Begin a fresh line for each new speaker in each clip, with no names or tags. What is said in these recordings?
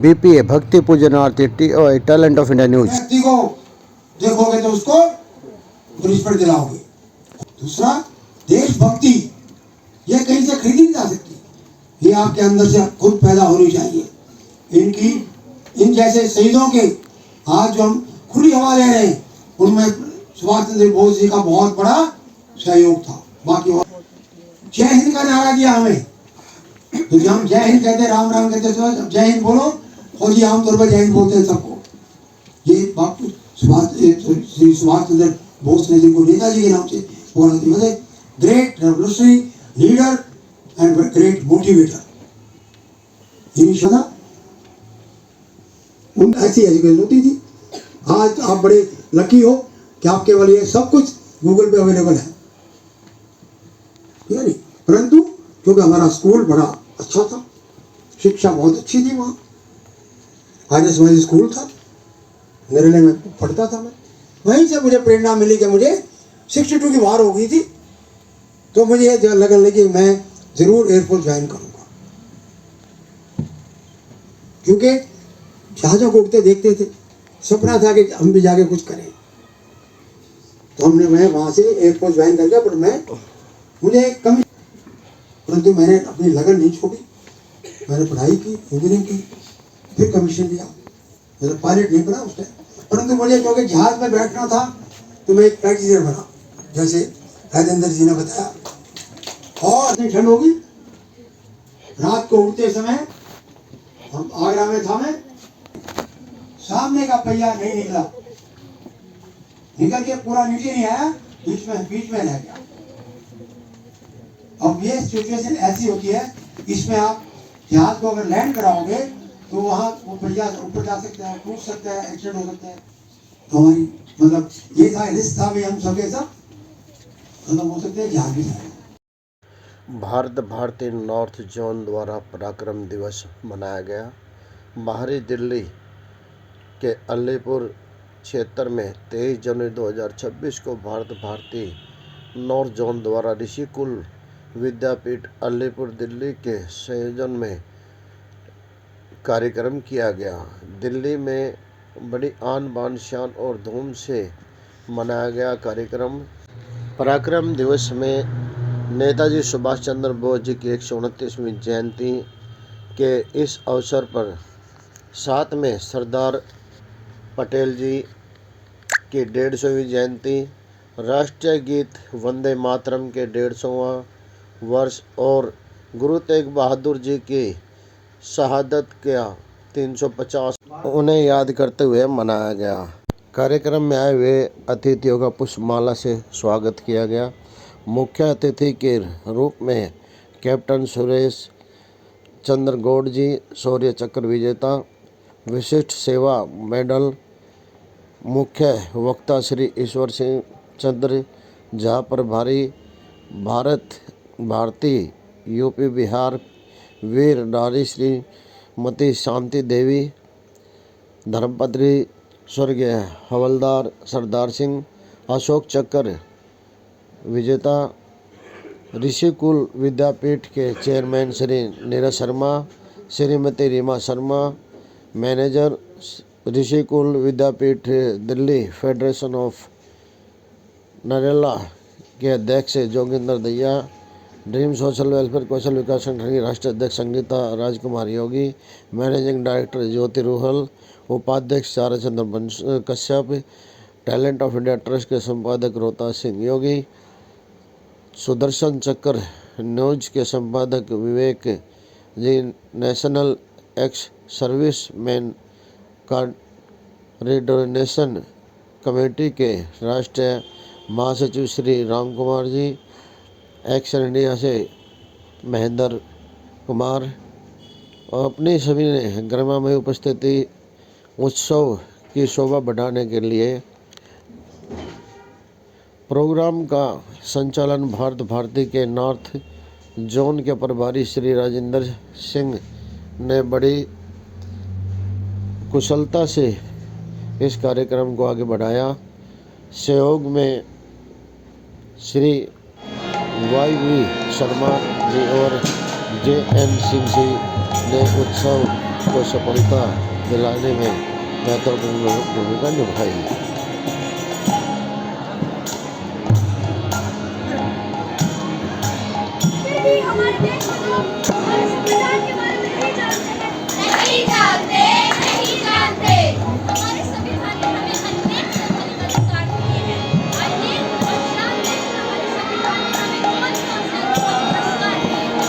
BPA भक्ति पूजन आरती talent of India news.
व्यक्ति को देखोगे तो उसको रिस्पेक्ट दिलाओगे। दूसरा, देशभक्ति ये कहीं से खरीदी नहीं जा सकती, ये आपके अंदर से खुद पैदा होनी चाहिए। इन जैसे शहीदों के आज जो हम खुली हवा ले रहे हैं, उनमें सुभाष चंद्र बोस जी का बहुत बड़ा सहयोग था। बाकी जय हिंद का नारा दिया हमें, तो जब हम जय हिंद कहते, राम राम कहते, तो जय हिंद बोलो। फौजी आमतौर पर जय हिंद बोलते हैं सबको। ये बात श्री सुभाष चंद्र बोस ने जिनको नेताजी के नाम से बोला था, great revolutionary leader and great motivator. ऐसी एजुकेशन होती थी। आज आप बड़े लकी हो कि आपके केवल ये सब कुछ गूगल पे अवेलेबल है, नहीं? परंतु क्योंकि हमारा स्कूल बड़ा अच्छा था, शिक्षा बहुत अच्छी थी, वहाँ आर्य स्कूल था, निर्णय में पढ़ता था मैं। वहीं से मुझे प्रेरणा मिली कि मुझे 62 की वार हो गई थी, तो मुझे यह लगने लगी मैं जरूर एयरफोर्स ज्वाइन करूंगा, क्योंकि जहाजों को उड़ते देखते थे, सपना था कि हम भी जाके कुछ करें। तो मैं वहां से एयरफोर्स ज्वाइन कर गया, पर मुझे कमी, परंतु मैंने अपनी लगन नहीं छोड़ी। मैंने पढ़ाई की, इंजीनियरिंग की, फिर कमीशन लिया। मेरा पायलट नहीं बना उस टाइम, परंतु मुझे क्योंकि जहाज में बैठना था तो मैं एक पैसेंजर बना, जैसे राजेंद्र जी ने बताया। और इतनी ठंड होगी, रात को उड़ते समय हम आगरा में था, मैं सामने का पहिया नहीं निकला, निकल के पूरा नीचे नहीं आया, बीच में रह गया। अब ये सिचुएशन ऐसी होती है, इसमें आप जहाज को अगर लैंड कराओगे तो वहां वो पहिया ऊपर जा सकता है, टूट सकता है, एक्सीडेंट हो सकता है। तो हमारी मतलब ये था, रिस्क था भी, हम सब सब खत्म हो सकते हैं, जहाज भी जाए।
भारत भारतीय नॉर्थ जोन द्वारा पराक्रम दिवस मनाया गया। बाहरी दिल्ली के अलीपुर क्षेत्र में 23 जनवरी 2026 को भारत भारतीय नॉर्थ जोन द्वारा ऋषिकुल विद्यापीठ अलीपुर दिल्ली के संयोजन में कार्यक्रम किया गया। दिल्ली में बड़ी आन बान शान और धूम से मनाया गया कार्यक्रम। पराक्रम दिवस में नेताजी सुभाष चंद्र बोस जी की 129वीं जयंती के इस अवसर पर साथ में सरदार पटेल जी की 150वीं जयंती, राष्ट्रीय गीत वंदे मातरम के 150वां वर्ष और गुरु तेग बहादुर जी की शहादत का 350 उन्हें याद करते हुए मनाया गया। कार्यक्रम में आए हुए अतिथियों का पुष्पमाला से स्वागत किया गया। मुख्य अतिथि के रूप में कैप्टन सुरेश चंद्र गौड़ जी, शौर्य चक्र विजेता, विशिष्ट सेवा मेडल, मुख्य वक्ता श्री ईश्वर सिंह चंद्र झा प्रभारी भारतीय यूपी बिहार, वीर नारी श्रीमती शांति देवी, धर्मपत्री स्वर्गीय हवलदार सरदार सिंह, अशोक चक्र विजेता, ऋषिकुल विद्यापीठ के chairman Shri Neeraj Sharma, Shrimati Reema Sharma, manager Rishikul Vidyapeeth Delhi, federation of Narela के अध्यक्ष Joginder Daiya, dream social welfare Kaushal Vikas Sangathan की राष्ट्रीय अध्यक्ष संगीता राजकुमार योगी, मैनेजिंग डायरेक्टर ज्योति रूहल, उपाध्यक्ष Charchandra Kashyap, talent of India trust के संपादक रोहताज सिंह योगी, सुदर्शन चक्र न्यूज के संपादक Vivek ji, national ex service man coordination committee के राष्ट्रीय महासचिव श्री राम कुमार जी, एक्शन इंडिया से महेंद्र कुमार, और अपनी सभी ने गरिमामय उपस्थिति उत्सव की शोभा बढ़ाने के लिए प्रोग्राम का संचालन भारत भारती के नॉर्थ जोन के प्रभारी श्री राजेंद्र सिंह ने बड़ी कुशलता से इस कार्यक्रम को आगे बढ़ाया। सहयोग में श्री YV शर्मा जी और JN सिंह जी ने उत्सव को सफलता दिलाने में महत्वपूर्ण भूमिका निभाई।
हमारे देश में लोग हमारे संविधान के बारे में नहीं जानते हैं। नहीं जानते। हमारे संविधान ने हमें अनेक संवैधानिक अधिकार दिए हैं। आइए और जानते हैं हमारे संविधान ने हमें कौन-कौन से अधिकार दिए हैं।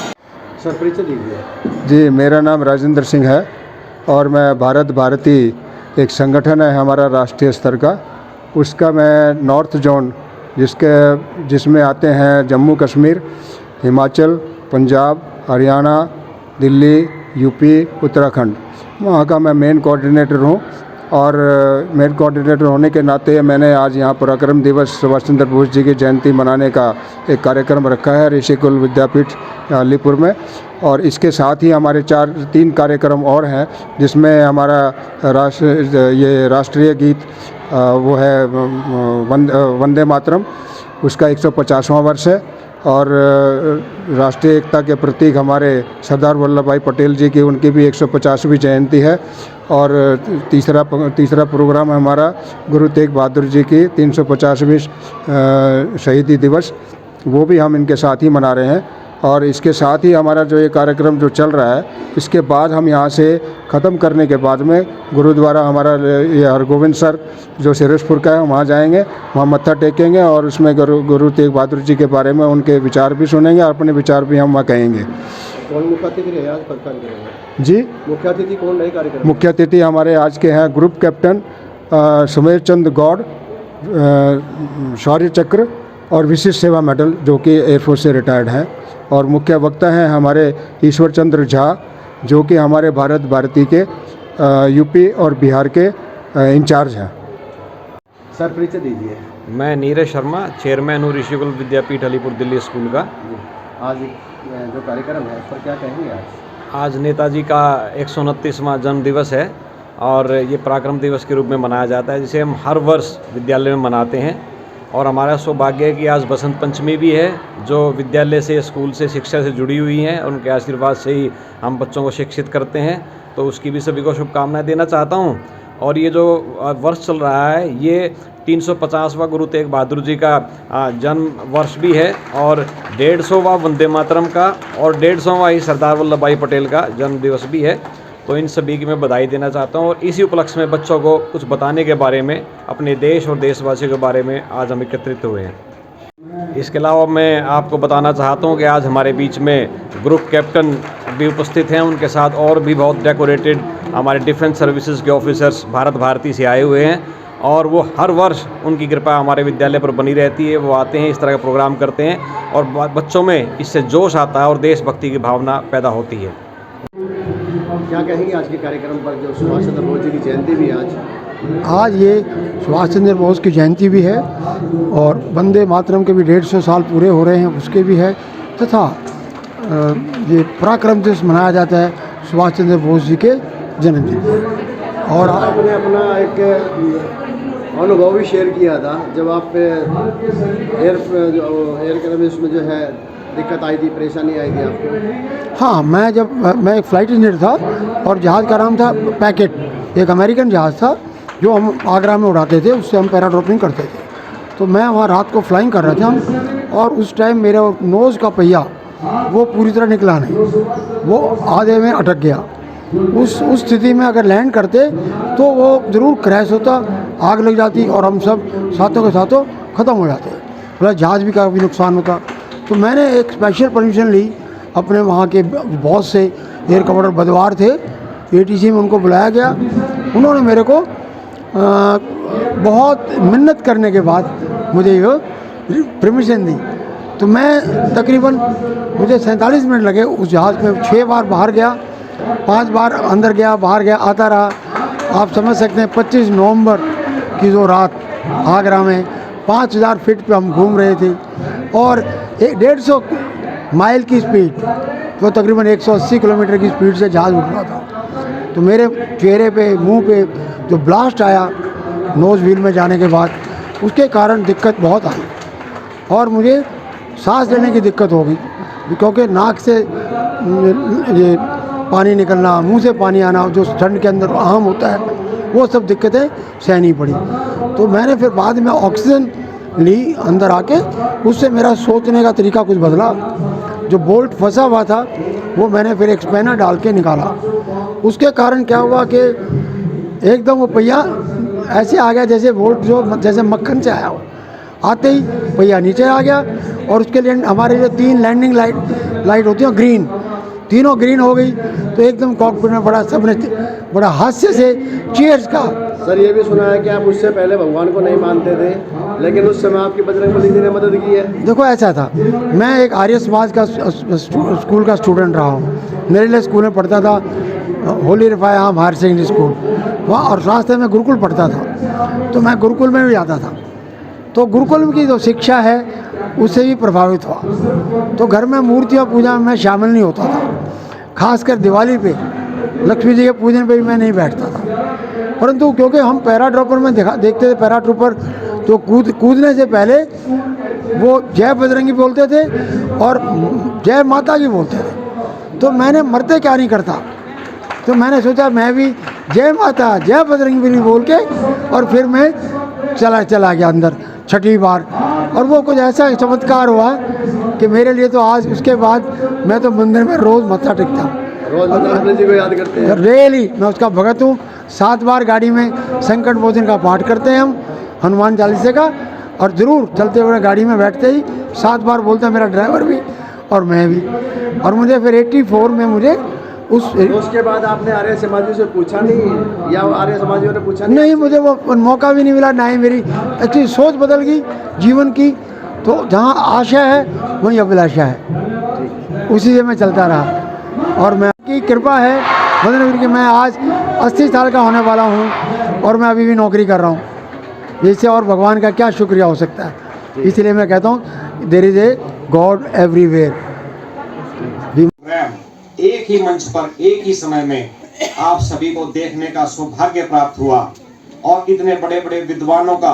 सर परिचय दीजिए।
जी, मेरा नाम राजेंद्र सिंह है और मैं भारत भारती एक संगठन है हमारा राष्ट्रीय स्तर का, उसका मैं नॉर्थ जोन जिसमें आते हैं जम्मू कश्मीर, हिमाचल, पंजाब, हरियाणा, दिल्ली, यूपी, उत्तराखंड, वहाँ का मैं मेन कोऑर्डिनेटर हूँ। और मेन कोऑर्डिनेटर होने के नाते मैंने आज यहाँ पराक्रम दिवस सुभाष चंद्र बोस जी की जयंती मनाने का एक कार्यक्रम रखा है ऋषिकुल विद्यापीठ अलीपुर में। और इसके साथ ही हमारे 3 कार्यक्रम और हैं, जिसमें हमारा राष्ट्रीय गीत वो है वंदे मातरम, उसका 150वां वर्ष है। और राष्ट्रीय एकता के प्रतीक हमारे सरदार वल्लभ भाई पटेल जी की, उनकी भी 150वीं जयंती है। और तीसरा प्रोग्राम है हमारा गुरु तेग बहादुर जी की 350वीं शहीदी दिवस, वो भी हम इनके साथ ही मना रहे हैं। और इसके साथ ही हमारा जो ये कार्यक्रम जो चल रहा है, इसके बाद हम यहाँ से ख़त्म करने के बाद में गुरुद्वारा हमारा ये हरगोविंद सर जो सिरसपुर का है, वहाँ जाएंगे, वहाँ मत्था टेकेंगे और उसमें गुरु तेग बहादुर जी के बारे में उनके विचार भी सुनेंगे और अपने विचार भी हम वहाँ कहेंगे।
कौन मुख्य अतिथि रहे आज कार्यक्रम?
जी,
मुख्य अतिथि कौन रहे कार्यक्रम?
मुख्य अतिथि हमारे आज के हैं ग्रुप कैप्टन सुमेर चंद गौड़, शौर्य चक्र और विशिष्ट सेवा मेडल, जो कि एयरफोर्स से रिटायर्ड हैं। और मुख्य वक्ता हैं हमारे ईश्वर चंद्र झा, जो कि हमारे भारत भारती के यूपी और बिहार के इंचार्ज हैं।
सर परिचय दीजिए।
मैं नीरज शर्मा, चेयरमैन हूँ ऋषिकुल विद्यापीठ अलीपुर दिल्ली स्कूल का।
आज जो कार्यक्रम है उस पर क्या कहेंगे?
आज नेताजी का 129वां जन्म दिवस है और ये पराक्रम दिवस के रूप में मनाया जाता है, जिसे हम हर वर्ष विद्यालय में मनाते हैं। और हमारा सौभाग्य है कि आज बसंत पंचमी भी है, जो विद्यालय से, स्कूल से, शिक्षा से जुड़ी हुई हैं। उनके आशीर्वाद से ही हम बच्चों को शिक्षित करते हैं, तो उसकी भी सभी को शुभकामनाएं देना चाहता हूं। और ये जो वर्ष चल रहा है, ये 350वां गुरु तेग बहादुर जी का जन्म वर्ष भी है और 150वां वंदे मातरम का और 150वां ही सरदार वल्लभ भाई पटेल का जन्म दिवस भी है। तो इन सभी की मैं बधाई देना चाहता हूं और इसी उपलक्ष्य में बच्चों को कुछ बताने के बारे में, अपने देश और देशवासियों के बारे में आज हम एकत्रित हुए हैं। इसके अलावा मैं आपको बताना चाहता हूं कि आज हमारे बीच में ग्रुप कैप्टन भी उपस्थित हैं, उनके साथ और भी बहुत डेकोरेटेड हमारे डिफेंस सर्विसेज के ऑफिसर्स भारत भारती से आए हुए हैं। और वो हर वर्ष, उनकी कृपा हमारे विद्यालय पर बनी रहती है, वो आते हैं, इस तरह का प्रोग्राम करते हैं और बच्चों में इससे जोश आता है और देशभक्ति की भावना पैदा होती है।
क्या कहेंगे आज के कार्यक्रम पर, जो सुभाष चंद्र बोस जी की जयंती भी
आज ये सुभाष चंद्र बोस की जयंती भी है और वंदे मातरम के भी 150 साल पूरे हो रहे हैं, उसके भी है, तथा ये पराक्रम दिवस मनाया जाता है सुभाष चंद्र बोस जी के जन्मदिन। और
आपने अपना एक अनुभव भी शेयर किया था जब आप एयर उसमें जो है दिक्कत आई थी, परेशानी आई थी आपको?
हाँ, मैं एक फ़्लाइट इंजीनियर था और जहाज़ का नाम था पैकेट, एक अमेरिकन जहाज़ था जो हम आगरा में उड़ाते थे, उससे हम पैराड्रॉपिंग करते थे। तो मैं वहाँ रात को फ्लाइंग कर रहा था और उस टाइम मेरा नोज़ का पहिया वो पूरी तरह निकला नहीं, वो आधे में अटक गया। उस स्थिति में अगर लैंड करते तो वो ज़रूर क्रैश होता, आग लग जाती और हम सब साथों के साथों ख़त्म हो जाते, प्लस जहाज़ भी काफ़ी नुकसान होता। तो मैंने एक स्पेशल परमिशन ली अपने वहाँ के बॉस से, एयर कमांडर बदवार थे, ATC में उनको बुलाया गया। उन्होंने मेरे को बहुत मिन्नत करने के बाद मुझे ये परमिशन दी। तो मैं तकरीबन मुझे 47 मिनट लगे उस जहाज़ में। 6 बार बाहर गया, 5 बार अंदर गया, बाहर गया, आता रहा। आप समझ सकते हैं 25 नवंबर की जो रात आगरा में 5000 फीट पे हम घूम रहे थे और 150 माइल की स्पीड, तो तकरीबन 180 किलोमीटर की स्पीड से जहाज़ उड़ रहा था। तो मेरे चेहरे पे, मुंह पे जो ब्लास्ट आया नोज़ व्हील में जाने के बाद, उसके कारण दिक्कत बहुत आई और मुझे सांस लेने की दिक्कत हो गई, क्योंकि नाक से ये पानी निकलना, मुंह से पानी आना, जो ठंड के अंदर आम होता है, वो सब दिक्कतें सहनी पड़ी। तो मैंने फिर बाद में ऑक्सीजन ली अंदर आके, उससे मेरा सोचने का तरीका कुछ बदला। जो बोल्ट फंसा हुआ था वो मैंने फिर एक स्पैनर डाल के निकाला। उसके कारण क्या हुआ कि एकदम वो पहिया ऐसे आ गया जैसे बोल्ट जो जैसे मक्खन से आया हो। आते ही पहिया नीचे आ गया और उसके लिए हमारे लिए 3 लैंडिंग लाइट होती हैं ग्रीन, तीनों ग्रीन हो गई। तो एकदम कॉकपिट में बड़ा सबने बड़ा हास्य से चीयर्स का।
सर ये भी सुना है कि आप उससे पहले भगवान को नहीं मानते थे, लेकिन उस समय आपकी बजरंगबली जी ने मदद की है।
देखो ऐसा था, मैं एक आर्य समाज का स्कूल का स्टूडेंट रहा हूँ। मेरे लिए स्कूल में पढ़ता था होली रिफाई आम हायर सेकेंडरी स्कूल वहाँ, और रास्ते में गुरुकुल पढ़ता था, तो मैं गुरुकुल में भी जाता था। तो गुरुकुल की जो शिक्षा है उससे भी प्रभावित हुआ। तो घर में मूर्तियाँ पूजा में मैं शामिल नहीं होता था, खासकर दिवाली पे लक्ष्मी जी के पूजन पे भी मैं नहीं बैठता था। परंतु क्योंकि हम पैराट्रूपर में देखते थे, पैराट्रूपर तो कूदने से पहले वो जय बजरंगी बोलते थे और जय माता की बोलते थे। तो मैंने मरते क्या नहीं करता, तो मैंने सोचा मैं भी जय माता जय बजरंगी बोल के, और फिर मैं चला गया अंदर 6ठी बार। और वो कुछ ऐसा चमत्कार हुआ कि मेरे लिए तो आज उसके बाद मैं तो मंदिर में रोज़ मत्था टेकता हूँ,
रोज बजरंगबली जी को याद करते हैं।
रियली मैं उसका भगत हूँ। 7 बार गाड़ी में संकट मोचन का पाठ करते हैं हम, हनुमान चालीसे का, और ज़रूर चलते हुए गाड़ी में बैठते ही 7 बार बोलता है मेरा ड्राइवर भी और मैं भी। और मुझे फिर 84 में मुझे
उसके बाद आपने आर्य समाजियों से पूछा नहीं, या आर्य समाजियों ने पूछा
नहीं, मुझे वो मौका भी नहीं मिला, ना ही मेरी एक्चुअली सोच बदल गई जीवन की। तो जहाँ आशा है वहीं अभिलाषा है, उसी से मैं चलता रहा। और मैं की कृपा है बजरंग की, मैं आज 80 साल का होने वाला हूँ और मैं अभी भी नौकरी कर रहा हूँ। इससे और भगवान का क्या शुक्रिया हो सकता है। इसलिए मैं कहता हूँ there is a God everywhere.
एक ही मंच पर एक ही समय में आप सभी को देखने का सौभाग्य प्राप्त हुआ, और इतने बड़े बड़े विद्वानों का,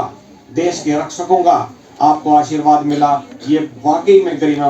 देश के रक्षकों का आपको आशीर्वाद मिला। ये वाकई में गरिमा